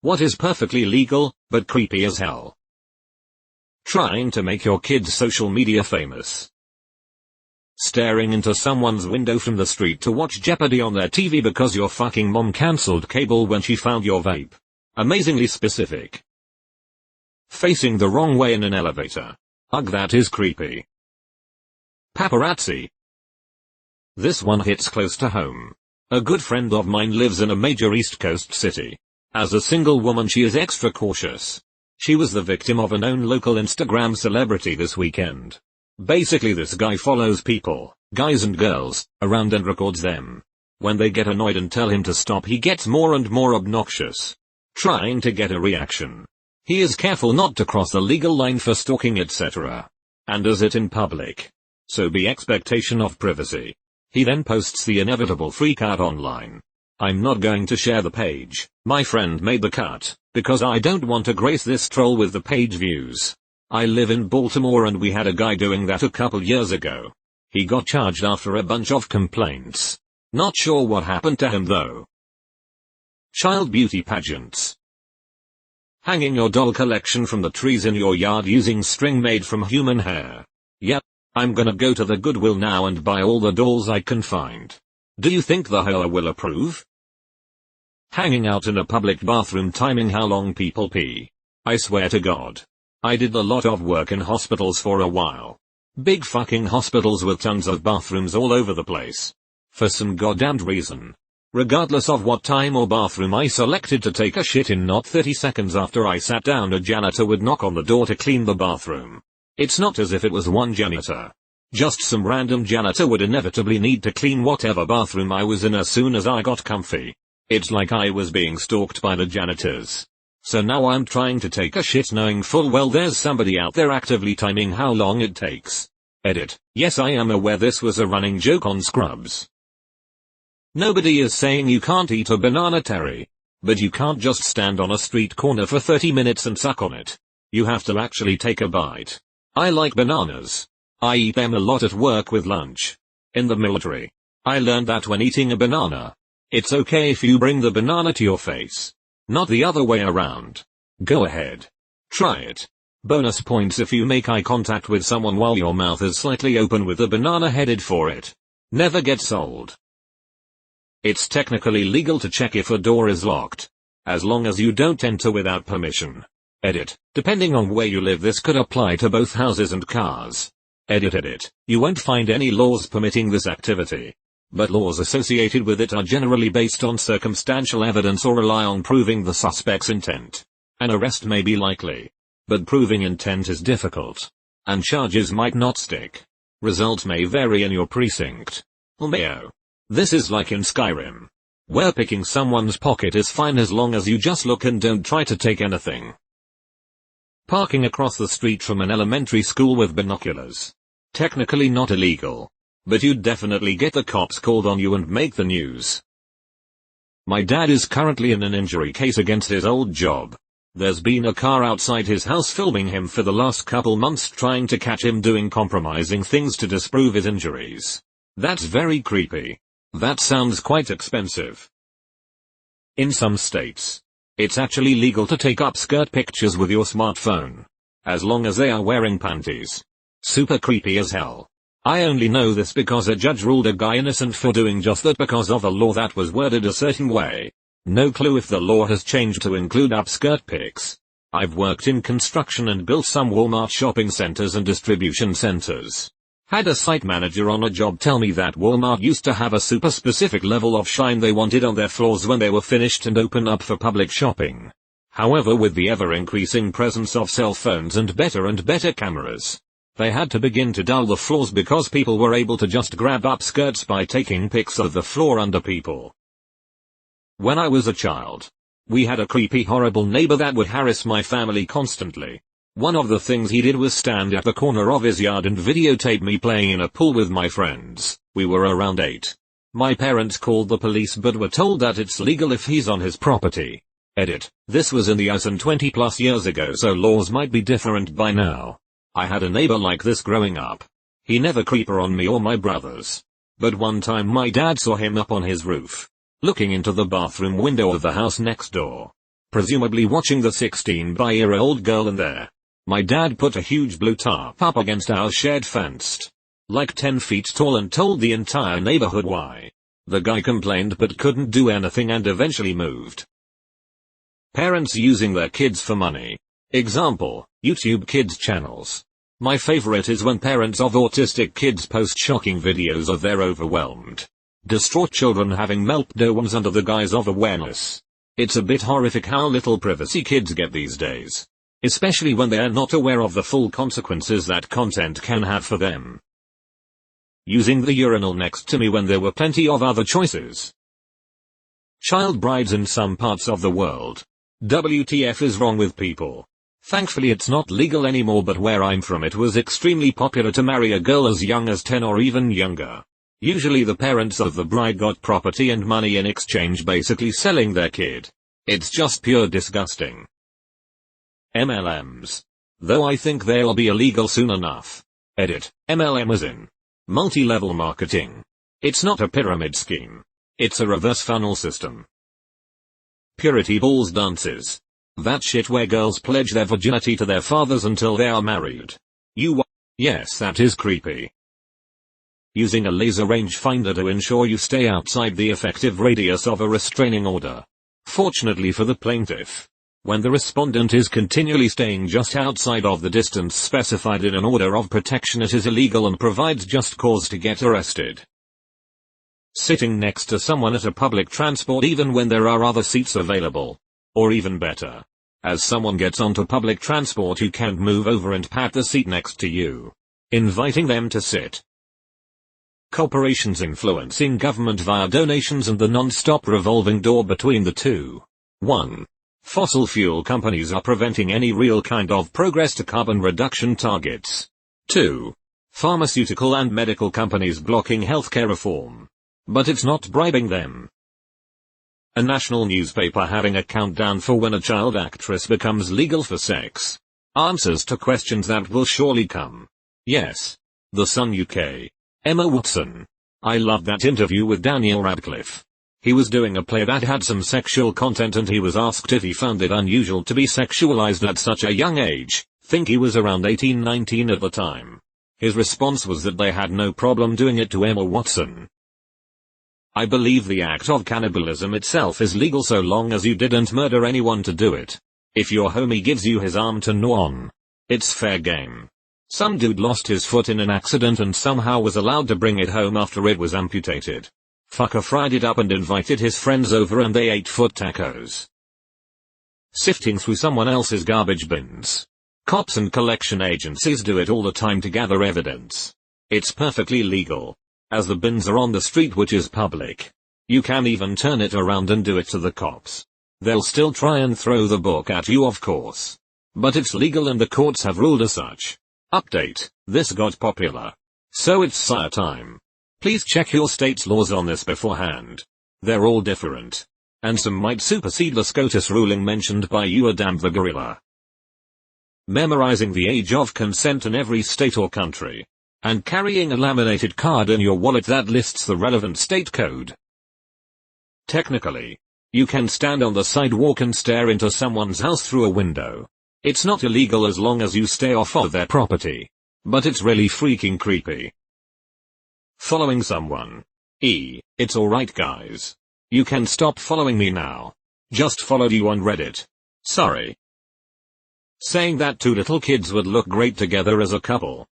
What is perfectly legal, but creepy as hell? Trying to make your kid's social media famous. Staring into someone's window from the street to watch Jeopardy on their TV because your fucking mom cancelled cable when she found your vape. Amazingly specific. Facing the wrong way in an elevator. Ugh, that is creepy. Paparazzi. This one hits close to home. A good friend of mine lives in a major East Coast city. As a single woman, she is extra cautious. She was the victim of a known local Instagram celebrity this weekend. Basically, this guy follows people, guys and girls, around and records them. When they get annoyed and tell him to stop, he gets more and more obnoxious, trying to get a reaction. He is careful not to cross the legal line for stalking, etc. and does it in public. So be expectation of privacy. He then posts the inevitable freak out online. I'm not going to share the page. My friend made the cut, because I don't want to grace this troll with the page views. I live in Baltimore and we had a guy doing that a couple years ago. He got charged after a bunch of complaints. Not sure what happened to him though. Child beauty pageants. Hanging your doll collection from the trees in your yard using string made from human hair. Yep, I'm gonna go to the Goodwill now and buy all the dolls I can find. Do you think the hoa will approve? Hanging out in a public bathroom timing how long people pee. I swear to God. I did a lot of work in hospitals for a while. Big fucking hospitals with tons of bathrooms all over the place. For some goddamned reason. Regardless of what time or bathroom I selected to take a shit in, not 30 seconds after I sat down a janitor would knock on the door to clean the bathroom. It's not as if it was one janitor. Just some random janitor would inevitably need to clean whatever bathroom I was in as soon as I got comfy. It's like I was being stalked by the janitors. So now I'm trying to take a shit knowing full well there's somebody out there actively timing how long it takes. Edit. Yes, I am aware this was a running joke on Scrubs. Nobody is saying you can't eat a banana, Terry. But you can't just stand on a street corner for 30 minutes and suck on it. You have to actually take a bite. I like bananas. I eat them a lot at work with lunch. In the military. I learned that when eating a banana, it's okay if you bring the banana to your face. Not the other way around. Go ahead. Try it. Bonus points if you make eye contact with someone while your mouth is slightly open with the banana headed for it. Never gets old. It's technically legal to check if a door is locked. As long as you don't enter without permission. Edit. Depending on where you live, this could apply to both houses and cars. Edit. You won't find any laws permitting this activity. But laws associated with it are generally based on circumstantial evidence or rely on proving the suspect's intent. An arrest may be likely, but proving intent is difficult, and charges might not stick. Results may vary in your precinct. LMAO. This is like in Skyrim, where picking someone's pocket is fine as long as you just look and don't try to take anything. Parking across the street from an elementary school with binoculars. Technically not illegal. But you'd definitely get the cops called on you and make the news. My dad is currently in an injury case against his old job. There's been a car outside his house filming him for the last couple months trying to catch him doing compromising things to disprove his injuries. That's very creepy. That sounds quite expensive. In some states, it's actually legal to take upskirt pictures with your smartphone. As long as they are wearing panties. Super creepy as hell. I only know this because a judge ruled a guy innocent for doing just that because of a law that was worded a certain way. No clue if the law has changed to include upskirt pics. I've worked in construction and built some Walmart shopping centers and distribution centers. Had a site manager on a job tell me that Walmart used to have a super specific level of shine they wanted on their floors when they were finished and open up for public shopping. However, with the ever-increasing presence of cell phones and better cameras, they had to begin to dull the floors because people were able to just grab upskirts by taking pics of the floor under people. When I was a child, we had a creepy, horrible neighbor that would harass my family constantly. One of the things he did was stand at the corner of his yard and videotape me playing in a pool with my friends. We were around 8. My parents called the police but were told that it's legal if he's on his property. Edit. This was in the US and 20 plus years ago, so laws might be different by now. I had a neighbor like this growing up. He never creeper on me or my brothers. But one time my dad saw him up on his roof, looking into the bathroom window of the house next door. presumably watching the 16-year-old girl in there. My dad put a huge blue tarp up against our shared fence, like 10 feet tall, and told the entire neighborhood why. The guy complained but couldn't do anything and eventually moved. Parents using their kids for money. Example, YouTube Kids channels. My favorite is when parents of autistic kids post shocking videos of their overwhelmed, distraught children having meltdowns under the guise of awareness. It's a bit horrific how little privacy kids get these days, especially when they are not aware of the full consequences that content can have for them. Using the urinal next to me when there were plenty of other choices. Child brides in some parts of the world. WTF is wrong with people? Thankfully it's not legal anymore, but where I'm from it was extremely popular to marry a girl as young as 10 or even younger. Usually the parents of the bride got property and money in exchange, basically selling their kid. It's just pure disgusting. MLMs. Though I think they'll be illegal soon enough. Edit. MLM as in multi-level marketing. It's not a pyramid scheme. It's a reverse funnel system. Purity balls dances. That shit where girls pledge their virginity to their fathers until they are married. Yes, that is creepy. Using a laser rangefinder to ensure you stay outside the effective radius of a restraining order. Fortunately for the plaintiff, when the respondent is continually staying just outside of the distance specified in an order of protection, it is illegal and provides just cause to get arrested. Sitting next to someone at a public transport even when there are other seats available. Or even better, as someone gets onto public transport you can't move over and pat the seat next to you, inviting them to sit. Corporations influencing government via donations and the non-stop revolving door between the two. 1. Fossil fuel companies are preventing any real kind of progress to carbon reduction targets. 2. Pharmaceutical and medical companies blocking healthcare reform. But it's not bribing them. A national newspaper having a countdown for when a child actress becomes legal for sex. Answers to questions that will surely come. Yes. The Sun UK. Emma Watson. I loved that interview with Daniel Radcliffe. He was doing a play that had some sexual content and he was asked if he found it unusual to be sexualized at such a young age. Think he was around 18-19 at the time. His response was that they had no problem doing it to Emma Watson. I believe the act of cannibalism itself is legal so long as you didn't murder anyone to do it. If your homie gives you his arm to gnaw on, it's fair game. Some dude lost his foot in an accident and somehow was allowed to bring it home after it was amputated. Fucker fried it up and invited his friends over and they ate foot tacos. Sifting through someone else's garbage bins. Cops and collection agencies do it all the time to gather evidence. It's perfectly legal, as the bins are on the street which is public. You can even turn it around and do it to the cops. They'll still try and throw the book at you, of course. But it's legal and the courts have ruled as such. Update, this got popular. So it's sire time. Please check your state's laws on this beforehand. They're all different. And some might supersede the SCOTUS ruling mentioned by you, damn the gorilla. Memorizing the age of consent in every state or country. And carrying a laminated card in your wallet that lists the relevant state code. Technically, you can stand on the sidewalk and stare into someone's house through a window. It's not illegal as long as you stay off of their property. But it's really freaking creepy. Following someone. It's alright guys. You can stop following me now. Just followed you on Reddit. Sorry. Saying that two little kids would look great together as a couple.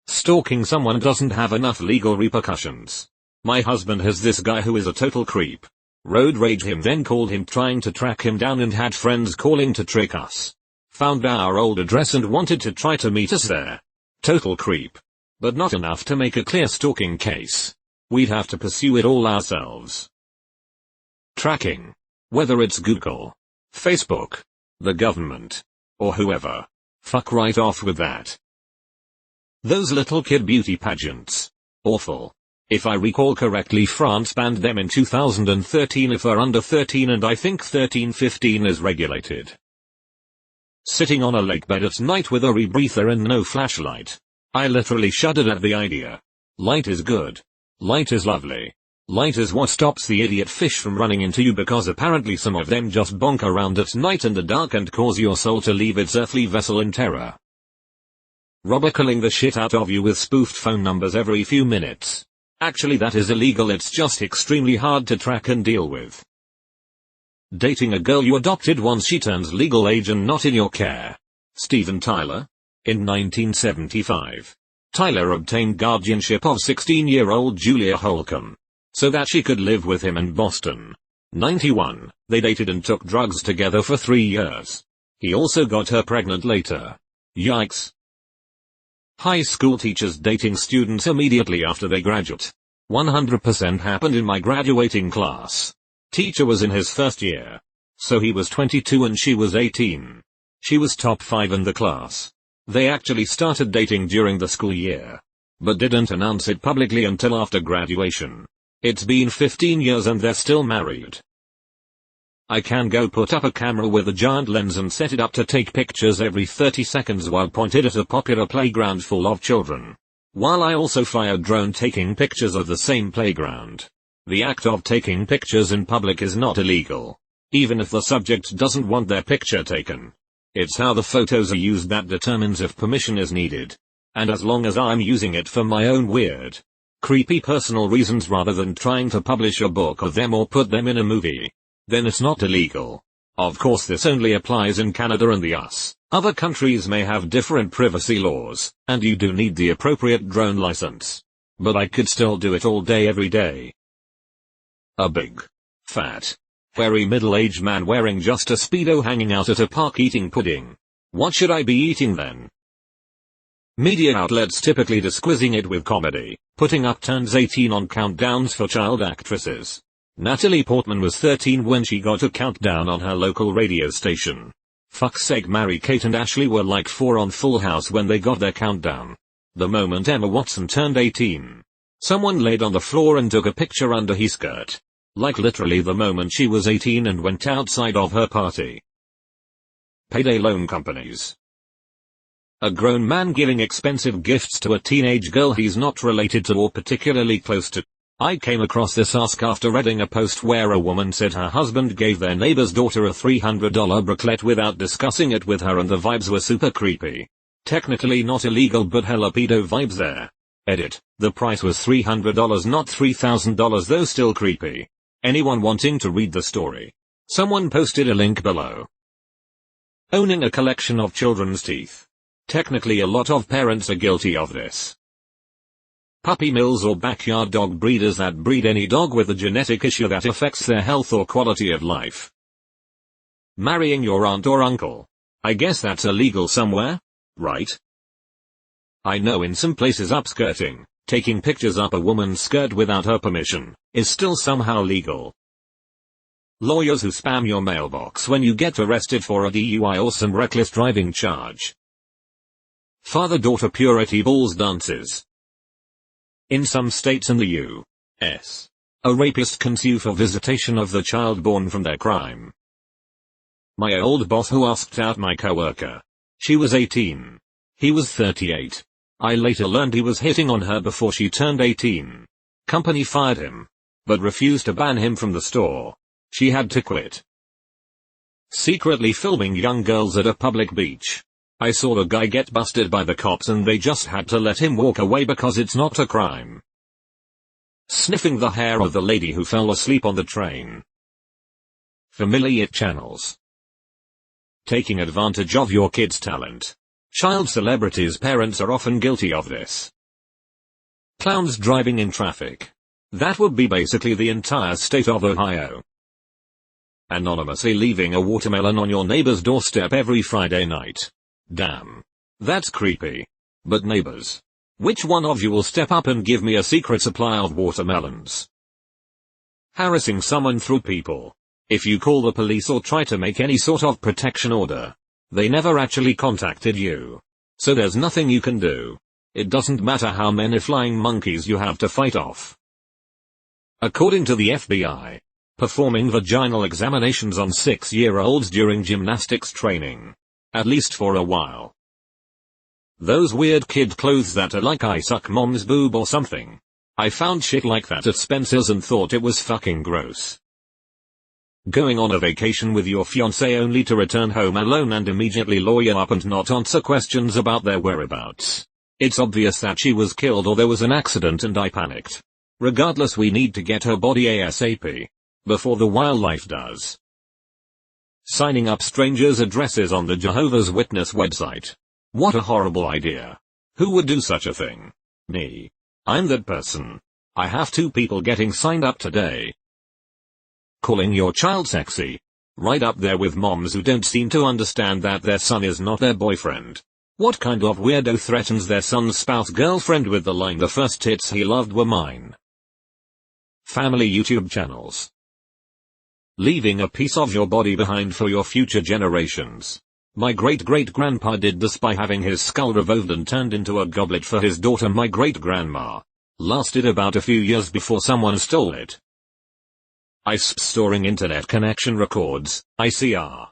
Stalking someone doesn't have enough legal repercussions. My husband has this guy who is a total creep. Road rage him, then called him trying to track him down and had friends calling to trick us. Found our old address and wanted to try to meet us there. Total creep. But not enough to make a clear stalking case. We'd have to pursue it all ourselves. Tracking. Whether it's Google, Facebook, the government, or whoever. Fuck right off with that. Those little kid beauty pageants. Awful. If I recall correctly, France banned them in 2013 if they're under 13, and I think 13-15 is regulated. Sitting on a lake bed at night with a rebreather and no flashlight. I literally shuddered at the idea. Light is good. Light is lovely. Light is what stops the idiot fish from running into you, because apparently some of them just bonk around at night in the dark and cause your soul to leave its earthly vessel in terror. Robocalling the shit out of you with spoofed phone numbers every few minutes. Actually, that is illegal, it's just extremely hard to track and deal with. Dating a girl you adopted once she turns legal age and not in your care. Steven Tyler. In 1975, Tyler obtained guardianship of 16-year-old Julia Holcomb, so that she could live with him in Boston. 91, they dated and took drugs together for 3 years. He also got her pregnant later. Yikes. High school teachers dating students immediately after they graduate. 100% happened in my graduating class. Teacher was in his first year, so he was 22 and she was 18. She was top 5 in the class. They actually started dating during the school year, but didn't announce it publicly until after graduation. It's been 15 years and they're still married. I can go put up a camera with a giant lens and set it up to take pictures every 30 seconds while pointed at a popular playground full of children, while I also fly a drone taking pictures of the same playground. The act of taking pictures in public is not illegal, even if the subject doesn't want their picture taken. It's how the photos are used that determines if permission is needed. And as long as I'm using it for my own weird, creepy personal reasons rather than trying to publish a book of them or put them in a movie, then it's not illegal. Of course, this only applies in Canada and the US. Other countries may have different privacy laws, and you do need the appropriate drone license. But I could still do it all day every day. A big, fat, hairy middle-aged man wearing just a Speedo hanging out at a park eating pudding. What should I be eating then? Media outlets typically disguising it with comedy, putting up turns 18 on countdowns for child actresses. Natalie Portman was 13 when she got a countdown on her local radio station. Fuck's sake, Mary-Kate and Ashley were like 4 on Full House when they got their countdown. The moment Emma Watson turned 18, someone laid on the floor and took a picture under his skirt. Like literally the moment she was 18 and went outside of her party. Payday loan companies. A grown man giving expensive gifts to a teenage girl he's not related to or particularly close to. I came across this ask after reading a post where a woman said her husband gave their neighbor's daughter a $300 bracelet without discussing it with her and the vibes were super creepy. Technically not illegal but hella pedo vibes there. Edit. The price was $300 not $3,000 though still creepy. Anyone wanting to read the story? Someone posted a link below. Owning a collection of children's teeth. Technically a lot of parents are guilty of this. Puppy mills or backyard dog breeders that breed any dog with a genetic issue that affects their health or quality of life. Marrying your aunt or uncle. I guess that's illegal somewhere, right? I know in some places upskirting, taking pictures up a woman's skirt without her permission, is still somehow legal. Lawyers who spam your mailbox when you get arrested for a DUI or some reckless driving charge. Father-daughter purity balls dances. In some states in the U.S., a rapist can sue for visitation of the child born from their crime. My old boss who asked out my coworker. She was 18. He was 38. I later learned he was hitting on her before she turned 18. Company fired him, but refused to ban him from the store. She had to quit. Secretly filming young girls at a public beach. I saw a guy get busted by the cops and they just had to let him walk away because it's not a crime. Sniffing the hair of the lady who fell asleep on the train. Familiar channels. Taking advantage of your kid's talent. Child celebrities' parents are often guilty of this. Clowns driving in traffic. That would be basically the entire state of Ohio. Anonymously leaving a watermelon on your neighbor's doorstep every Friday night. Damn. That's creepy. But neighbors, which one of you will step up and give me a secret supply of watermelons? Harassing someone through people. If you call the police or try to make any sort of protection order, they never actually contacted you. So there's nothing you can do. It doesn't matter how many flying monkeys you have to fight off. According to the FBI, performing vaginal examinations on 6-year-olds during gymnastics training. At least for a while. Those weird kid clothes that are like I suck mom's boob or something. I found shit like that at Spencer's and thought it was fucking gross. Going on a vacation with your fiancé only to return home alone and immediately lawyer up and not answer questions about their whereabouts. It's obvious that she was killed or there was an accident and I panicked. Regardless, we need to get her body ASAP. Before the wildlife does. Signing up strangers' addresses on the Jehovah's Witness website. What a horrible idea. Who would do such a thing? Me. I'm that person. I have 2 people getting signed up today. Calling your child sexy. Right up there with moms who don't seem to understand that their son is not their boyfriend. What kind of weirdo threatens their son's spouse girlfriend with the line, "The first tits he loved were mine"? Family YouTube channels. Leaving a piece of your body behind for your future generations. My great-great-grandpa did this by having his skull revolved and turned into a goblet for his daughter, my great-grandma. Lasted about a few years before someone stole it. ISP storing internet connection records, ICR.